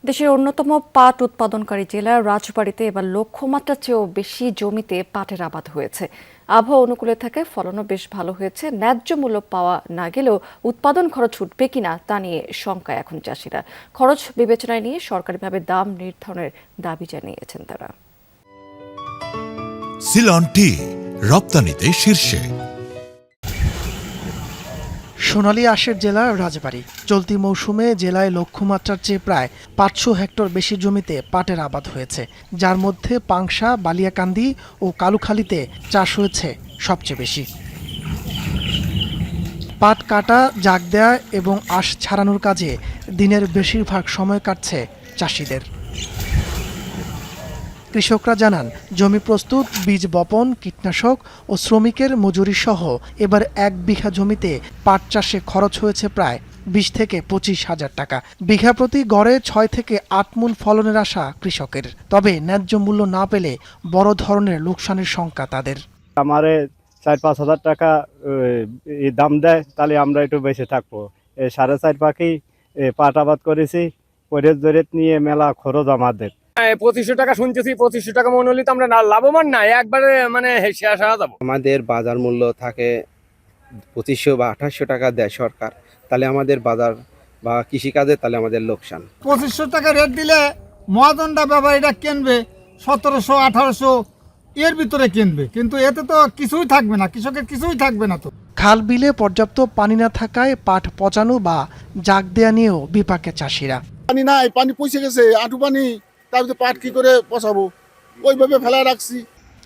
দেশের অন্যতম পাট উৎপাদনকারী জেলা রাজবাড়ীতে এবার লক্ষ্যমাত্রার চেয়েও বেশি জমিতে পাটের আবাদ হয়েছে। আবহাওয়া অনুকূলে থাকে ফলনও বেশ ভালো হয়েছে। ন্যায্য মূল্য পাওয়া না গেলেও উৎপাদন খরচ উঠবে কিনা তা নিয়ে শঙ্কায় এখন চাষিরা। খরচ বিবেচনায় নিয়ে সরকারিভাবে দাম নির্ধারণের দাবি জানিয়েছেন তারা। সিলন টি রপ্তানিতে শীর্ষে। সোনালী আঁশের জেলা রাজবাড়ী। চলতি মৌসুমে জেলায় লক্ষ্যমাত্রার চেয়ে প্রায় 500 হেক্টর বেশি জমিতে পাটের আবাদ হয়েছে, যার মধ্যে পাংশা, বালিয়াকান্দি ও কালুখালীতে চাষ হয়েছে সবচেয়ে বেশি। পাট কাটা, জাগ দেয়া এবং আঁশ ছাড়ানোর কাজে দিনের বেশিরভাগ সময় কাটছে চাষিদের। কৃষকরা জানান, জমি প্রস্তুত, বীজ বপন, কীটনাশক ও শ্রমিকের মজুরি সহ এবার 1 বিঘা জমিতে পাট চাষে খরচ হয়েছে প্রায় 20 থেকে 25 হাজার টাকা। বিঘা প্রতি গড়ে 6 থেকে 8 মণ ফলনের আশা কৃষকের। তবে ন্যায্য মূল্য না পেলে বড় ধরনের লোকসানের শঙ্কা তাদের। আমারে 4-5 হাজার টাকা দাম দেয়, তাহলে আমরা একটু বেঁচে থাকবো। 4.5 পাখি পাট আবাদ করেছি, পরের জরিত নিয়ে মেলা খরচ আমাদের। 2500 টাকা শুনতেছি, 2500 টাকা মনে হলে তো আমরা লাভবান না, একবারে মানে শেষ হয়ে যাবো। আমাদের বাজার মূল্য থাকে 2500 বা 2800 টাকা দেয় সরকার, তাহলে আমাদের বাজার বা কৃষিকাজে তাহলে আমাদের লোকসান। 2500 টাকা রেট দিলে মহাজনটা ব্যাপারীরা কিনবে 1700-1800 এর ভিতরে কিনবে, কিন্তু এতে তো কিছুই থাকবে না, কৃষকের কিছুই থাকবে না। তো খাল বিলে পর্যাপ্ত পানি না থাকায় পাট পচানো বা জাগ দেয়া নিয়েও বিপাকে চাষিরা। পানি নাই, পানি পচে গেছে, আঁটু পানি, তারপরে পাট কি করে পচাবো, ওইভাবে ফেলা রাখছি।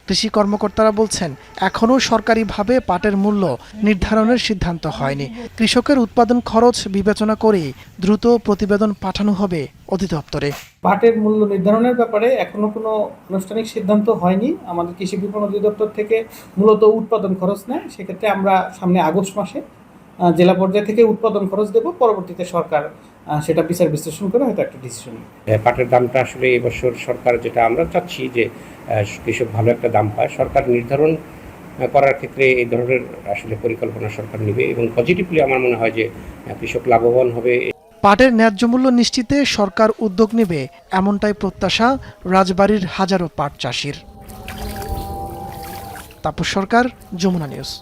কৃষি কর্মকর্তারা বলছেন, এখনও সরকারিভাবে পাটের মূল্য নির্ধারণের সিদ্ধান্ত হয়নি। কৃষকের উৎপাদন খরচ বিবেচনা করেই দ্রুত প্রতিবেদন পাঠানো হবে অধিদপ্তরে। পাটের মূল্য নির্ধারণের ব্যাপারে এখনো কোনো আনুষ্ঠানিক সিদ্ধান্ত হয়নি। আমাদের কৃষি বিপণন অধিদপ্তর থেকে মূলত উৎপাদন খরচ নেয়। সেক্ষেত্রে আমরা সামনে আগস্ট মাসে জেলা পর্যায় থেকে উৎপাদন খরচ দেব, পরবর্তীতে সরকার সেটা বিচার বিশ্লেষণ করে হয়তো একটা ডিসিশন। পাটের দামটা আসলে এবছর সরকার, যেটা আমরা চাচ্ছি যে কৃষক ভালো একটা দাম পায়, সরকার নির্ধারণ করার ক্ষেত্রে এই ধরনের আসলে পরিকল্পনা সরকার নেবে এবং পজিটিভলি আমার মনে হয় যে কৃষক লাভবান হবে। পাটের ন্যায্য মূল্য নিশ্চিতে সরকার উদ্যোগ নেবে, এমনটাই প্রত্যাশা রাজবাড়ীর হাজারো পাট চাষির। তাপস সরকার, যমুনা নিউজ।